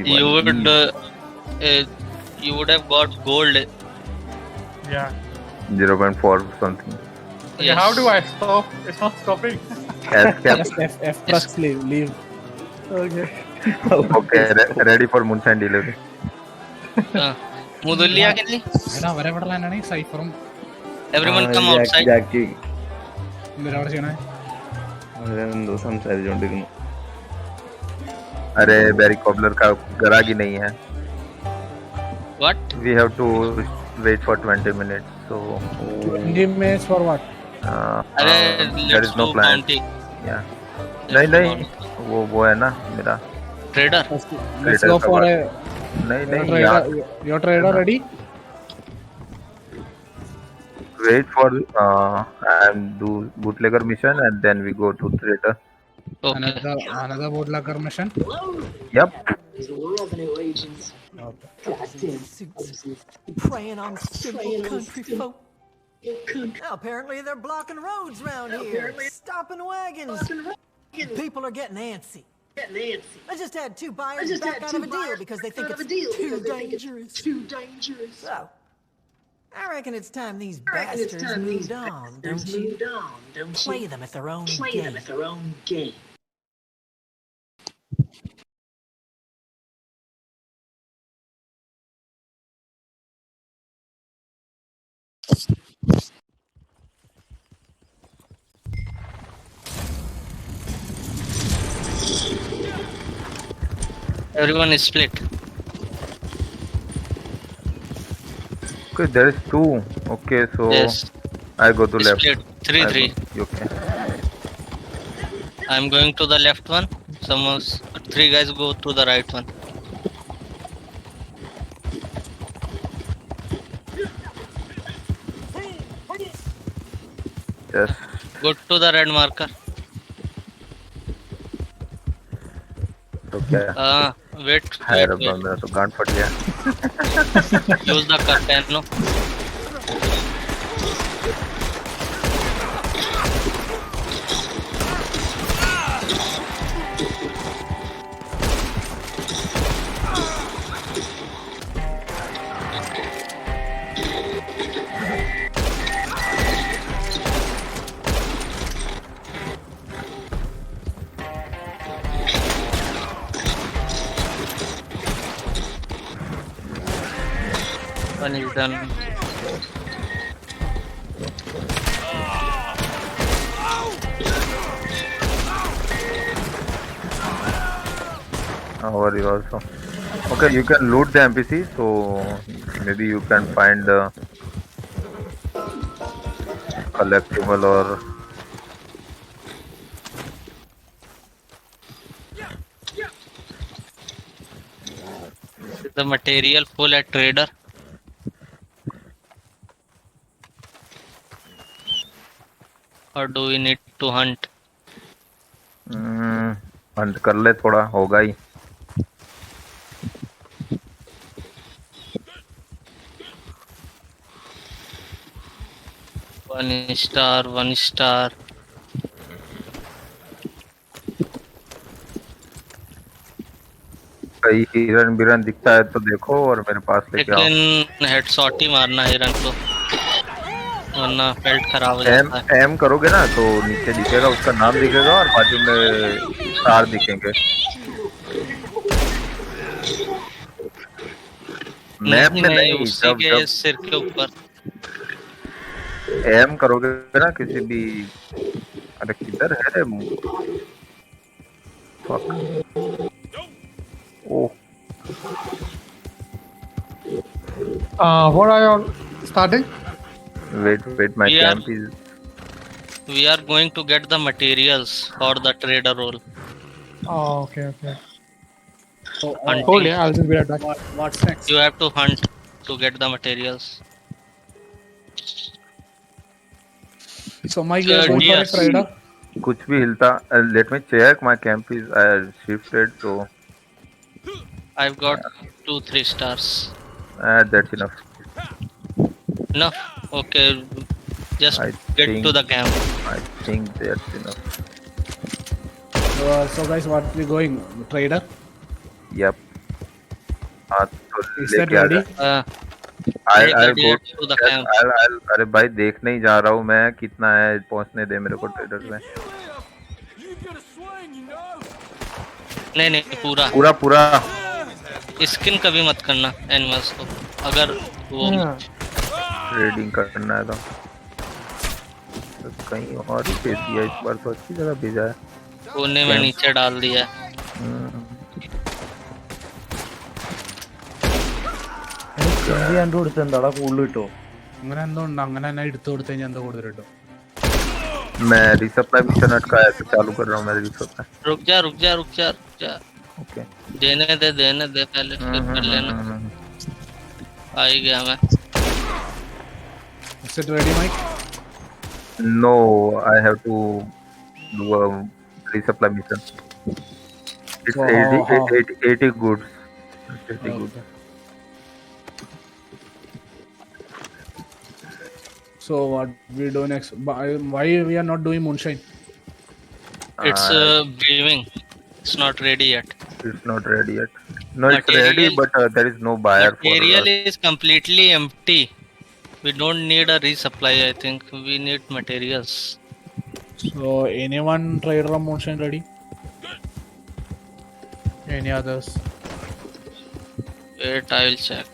You would you would have got gold. Yeah. 0.4 something. Okay, Yes. how do I stop? It's not stopping. Escape. Just F press leave. Okay. Okay, ready for moonshine delivery. മുതുല്യ can എടാ അവരെവിടെയാണ് സൈഫറും everyone come outside. ജാക്കി എന്തിനാ അവിടെ ചെയ്യണേ? അവരെന്തോ സംസാരിച്ചോണ്ടിരുന്നു. अरे बैरी cobbler का गराग ही नहीं है. What? We have to wait for 20 minutes. So 20 minutes for what? अरे there let's is no do plan. bounty. Yeah. Let's do नहीं bounty. वो है ना मेरा. Trader. Let's Trader go का for बात. a नहीं यार. your trader ready? Wait for and do bootlegger mission and then we go to trader. Okay. Another bootlegger mission. Yep. Revenue agents. Goddamn suits. Preying on simple country folk. Apparently they're blocking roads around here. Stopping wagons. People are getting antsy. I just had two buyers back out of a deal because they think it's too dangerous. So, I reckon it's time these bastards moved on, don't you? Play them at their own game. Everyone is split. Okay, there is two. Okay, so Yes. I go to left. Split. 3-3. Okay. I'm going to the left one. Three guys go to the right one. Yes. Go to the red marker. तो क्या Wait. है रब्बा मेरा तो गांड फट गया. Use the curtain, no? One is done. How are you also? Okay, you can loot the NPC, so maybe you can find the collectible or The material full at trader. Or do we need to hunt? Hunt कर ले थोड़ा होगा ही. One star. कहीं हिरन बिरन दिखता है तो देखो और मेरे पास लेके आओ. लेकिन हेडशॉट ही मारना हिरन को, वरना बेल्ट खराब हो जाता है. एम करोगे ना तो नीचे दिखेगा, उसका नाम दिखेगा और बाजू में स्टार दिखेंगे. मैप में नहीं, उसी के सिर के ऊपर एम करोगे ना किसी भी. अरे किधर है रे? Fuck. Oh. What are you starting? Wait, my camp is. We are going to get the materials for the trader role. Oh, okay. Hunting. Hold yeah, I'll just be right back. What's next? You have to hunt to get the materials. So my gear Sure, going for a yes. trader. कुछ भी हिलता. Let me check. My camp is shifted, so I've got 2-3 stars. that's enough. No? Okay. Just I get think- to the camp. I think that's enough. So guys, what we going? Trader? Yep. हाँ तो Is that लेके आ ready? जा। I'll take I'll the go deer to the camp. अरे भाई देखने ही जा रहा हूँ मैं, कितना है पहुंचने दे मेरे को ट्रेडर में। नहीं नहीं पूरा पूरा पूरा स्किन कभी मत करना एनिमल्स को, अगर वो ट्रेडिंग करना है तो कहीं और ही भेज दिया इस बार, तो अच्छी जगह भेजा है। कोने में नीचे डाल दिया। എന്താടാ കൂടുതൽ കിട്ടോ? അങ്ങനെ എന്തോ ഉണ്ട്, അങ്ങനെ തന്നെ എടുത്തു കൊടുത്തു കഴിഞ്ഞാൽ എന്തോ കൂടുതൽ കിട്ടും. मैं रिसप्लाई मिशन अटकाया तो चालू कर रहा हूँ मैं रिसप्लाई। रुक जा रुक जा रुक जा रुक जा, ओके देने दे पहले, फिर कर लेना। आ ही गया मैं। Is it ready, Mike? No I have to do a resupply mission. It's 80 goods, 80 goods. So what we do next? Why we are not doing moonshine? It's brewing. It's not ready yet. It's not ready yet. No, it's Material- ready, but there is no buyer Material for. is completely empty. We don't need a resupply. I think we need materials. So anyone trader of moonshine ready? Any others? Wait, I will check.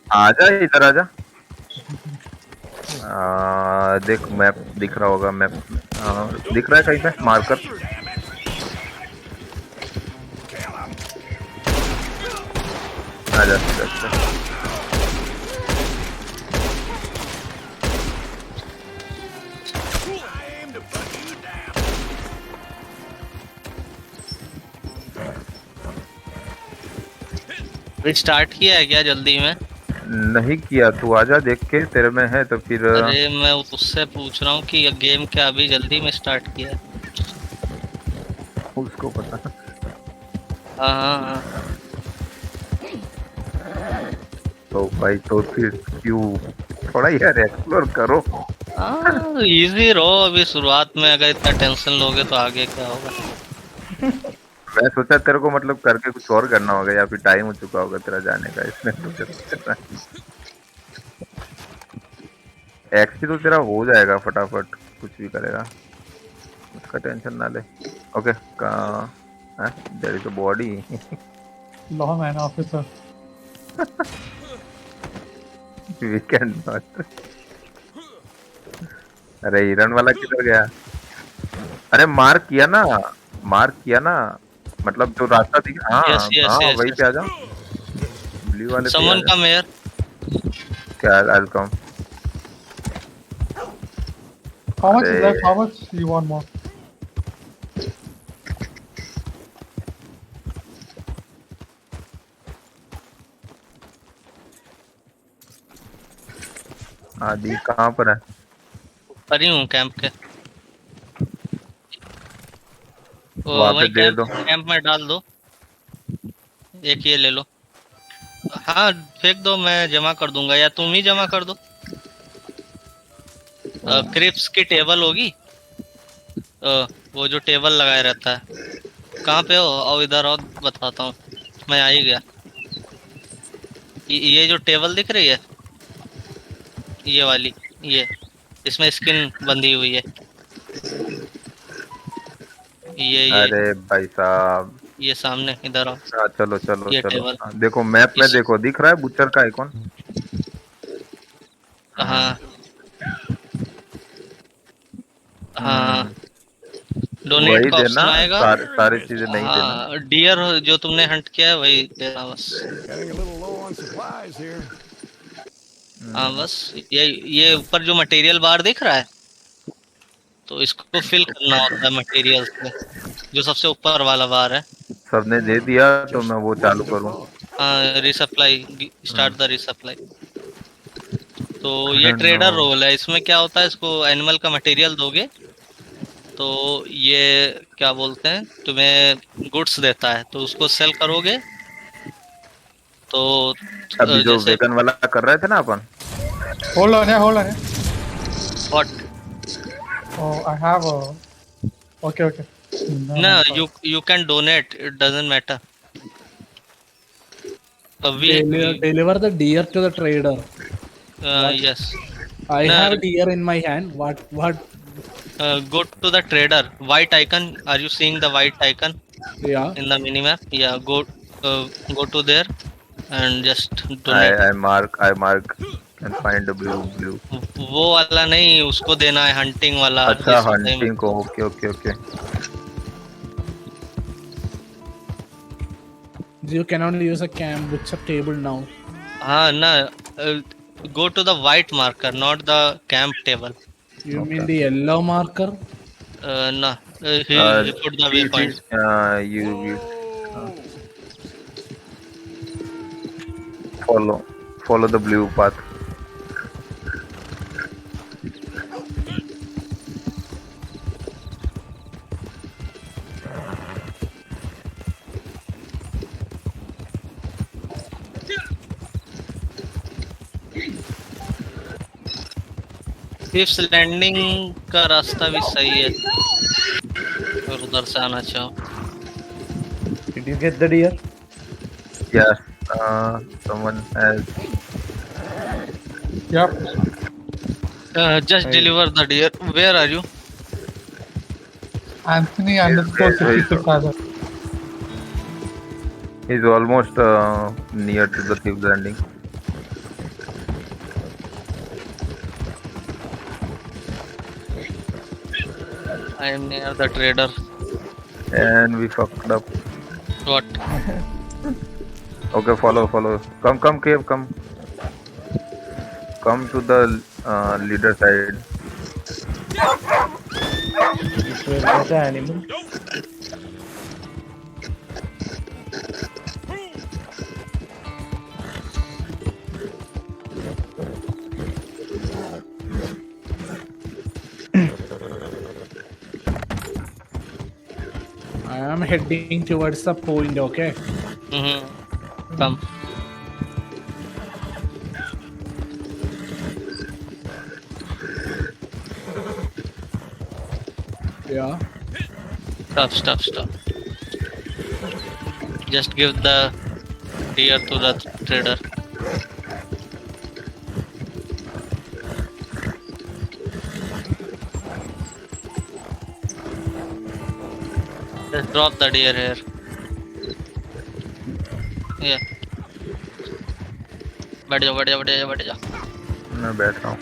आजा इधर आजा। देख map दिख रहा होगा, map दिख रहा है कहीं पे मार्कर। आजा स्टार्ट किया है क्या जल्दी में? नहीं किया, तू आजा देख के, तेरे में है तो फिर। अरे मैं उससे पूछ रहा हूँ कि गेम क्या अभी जल्दी में स्टार्ट किया है? उसको पता। हाँ। तो भाई तो फिर क्यों, थोड़ा यार एक्सप्लोर करो। इजी रहो अभी शुरुआत में, अगर इतना टेंशन लोगे तो आगे क्या होगा। मैं सोचा तेरे को मतलब करके कुछ और करना होगा, या फिर टाइम हो चुका होगा तेरा जाने का, इसमें तो एक्चुअली तो तेरा हो जाएगा फटाफट, कुछ भी करेगा उसका टेंशन ना ले। Okay there is a body. Law man officer. We can not. अरे हिरन वाला किधर गया? अरे मार्क किया ना, मतलब जो रास्ता दिख। हाँ yes, वही पे आ जाओ, ब्लू वाले पे आ समन जाओ। का मेयर क्या I'll come। How much is अरे, left? How much you want more? आदि कहाँ पर है? पर ही हूँ कैंप के। वहाँ पे वही दे दो। कैंप में डाल दो, एक ये ले लो। हाँ फेंक दो, मैं जमा कर दूंगा, या तुम ही जमा कर दो। क्रिप्स की टेबल होगी, वो जो टेबल लगाया रहता है। कहाँ पे हो? और इधर और बताता हूँ, मैं आ ही गया। ये जो टेबल दिख रही है, ये वाली, ये इसमें स्किन बंधी हुई है। ये अरे भाई साहब, ये सामने इधर आओ। चलो चलो ये चलो। टेबल। देखो मैप में देखो, दिख रहा है बुचर का आइकॉन। हाँ हाँ, डोनेट वही का ऑप्शन देना, आएगा। सारी चीजें नहीं देना। हाँ, डियर जो तुमने हंट किया है वही देना बस। हाँ बस ये ऊपर जो मटेरियल बार दिख रहा है, तो इसको फिल करना होता है मटेरियल से, जो सबसे ऊपर वाला बार है। सबने दे दिया तो मैं वो चालू करूँ। हाँ रिसप्लाई, स्टार्ट द रिसप्लाई। तो ये ट्रेडर रोल है, इसमें क्या होता है, इसको एनिमल का मटेरियल दोगे तो ये क्या बोलते हैं, तुम्हें गुड्स देता है, तो उसको सेल करोगे तो अभी जो वेगन वाला कर रहे थे ना अपन। Hold on, yeah. What? Oh, I have a. Okay. No, you can donate, it doesn't matter. Deliver the deer to the trader. Yes. I No, have deer in my hand. What? go to the trader. White icon. Are you seeing the white icon Yeah. in the minimap? Yeah. Go to there and just donate. I mark and find the blue. वो वाला नहीं, उसको देना है hunting वाला अच्छा जिस time. Hunting को, okay You cannot use a cam with a table now. हाँ ना, go to the white marker, not the camp table. You mean the yellow marker? No, he put the waypoint. you follow the blue path. Fifth landing का रास्ता भी सही है, और उधर से आना चाहो। Did you get the deer? Yes, someone has. Yep. Just deliver the deer. Where are you? Anthony underscore yes, yes. 66 other. He's almost near to the tube landing. I am near the trader. And we fucked up. What? Okay, follow. Come, Cave, come. Come to the leader side. Where was the animal? I am heading towards the point. Okay. Come. Yeah. Stop. Just give the deer to the trader. Just drop the deer here. Yeah. बैठ जाओ। मैं बैठ रहा हूँ.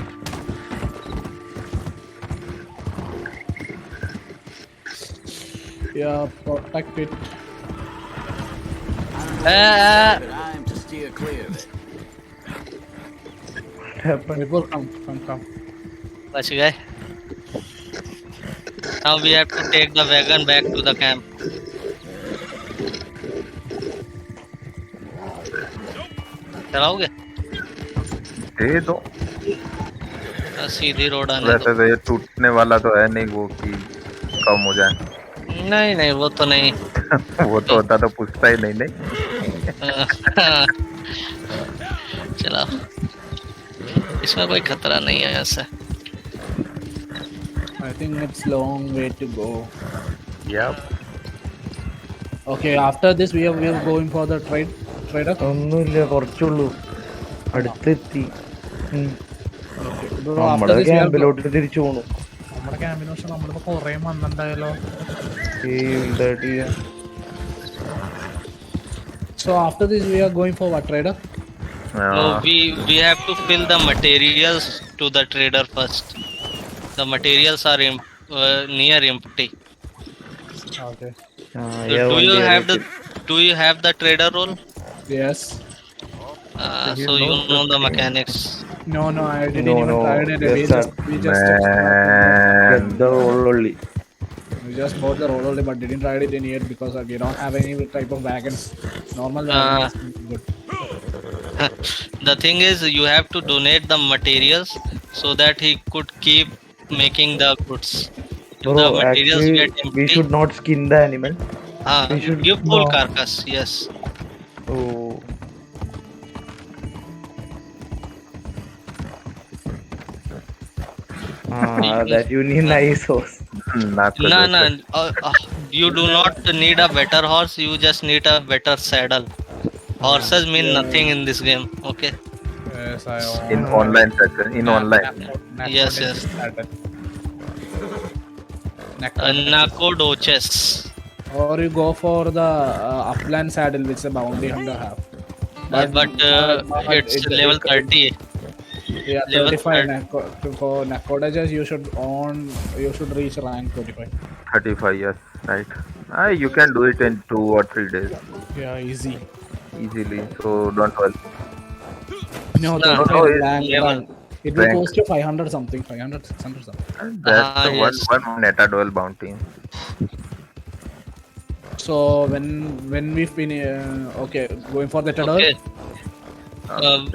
Yeah. Protect it. I'm to steer clear of it. What happened? People come. बच गए. Now we have to take the wagon back to the camp. चलाओगे? दे दो. सीधी रोड आने वैसे तो ये टूटने वाला तो है नहीं वो कि कम हो जाए. दो। नहीं वो तो नहीं। वो तो होता तो पूछता ही नहीं. चलाओ, इसमें कोई खतरा नहीं है ऐसे। I think it's long way to go. Yep. Okay. After this, we are going for the trader. ഒന്നുമില്ല, കുറച്ചുള്ളൂ, അടുത്തെത്തി. Bro, നമ്മുടെ after this, we are ക്യാമ്പിലോട്ട് തിരിച്ചു പോണു. നമ്മുടെ ക്യാമ്പിന് പക്ഷെ നമ്മളിപ്പോ കൊറേ വന്നിട്ടുണ്ടായല്ലോ. So after this, we are going for what, trader? So we have to fill the materials to the trader first. The materials are near empty. Okay. So do you have the trader role? Yes. So you know the mechanics. No, I didn't even try it. We just bought the roll only, but didn't ride it in yet because we don't have any type of wagons. Normal wagons. Good. The thing is, you have to donate the materials so that he could keep making the goods. If Bro, the materials actually, get empty, we should not skin the animal. we should give full carcass. Yes. Oh. That you need nice horse. No. You do not need a better horse. You just need a better saddle. Horses mean nothing in this game. Okay. Yes, I In own. online section, in online. Yes, yes. Nacogdoches. Or you go for the upland saddle, which the bounty hunter have. But it's level 30. Yeah, level 35. For Nakodajas, you should reach rank 35. 35 years, right? You can do it in 2 or 3 days Yeah, easy. easily. So don't worry. No, No, no, it's level. it will rank. cost you 500 something, 500, 600 something. And that's the yes. one Neta duel bounty. So when we finish, okay, going for the Tadal. Okay.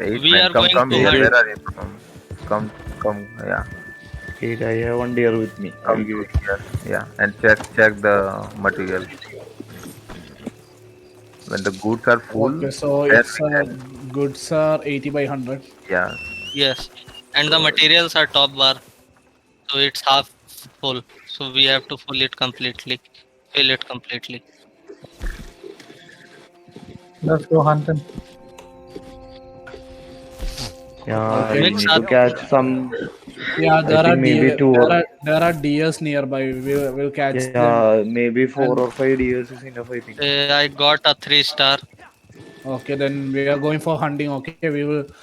Wait, We man, are come, going come to here. hunt. Where are you? Come, yeah. Wait, I have one deer with me. I'll Come give it. here. Yeah, and check the material. When the goods are full, Okay, so then it's goods are 80 by 100. yeah, Yes. And the materials are top bar. So it's half full. So we have to fill it completely. Let's go hunting. Yeah, Okay. we need to catch some. Yeah, there think are maybe deer, two there are deers nearby. We'll catch them. Yeah, maybe 4 or 5 deers is enough, I think. I got a 3-star. Okay, then we are going for hunting. Okay, we will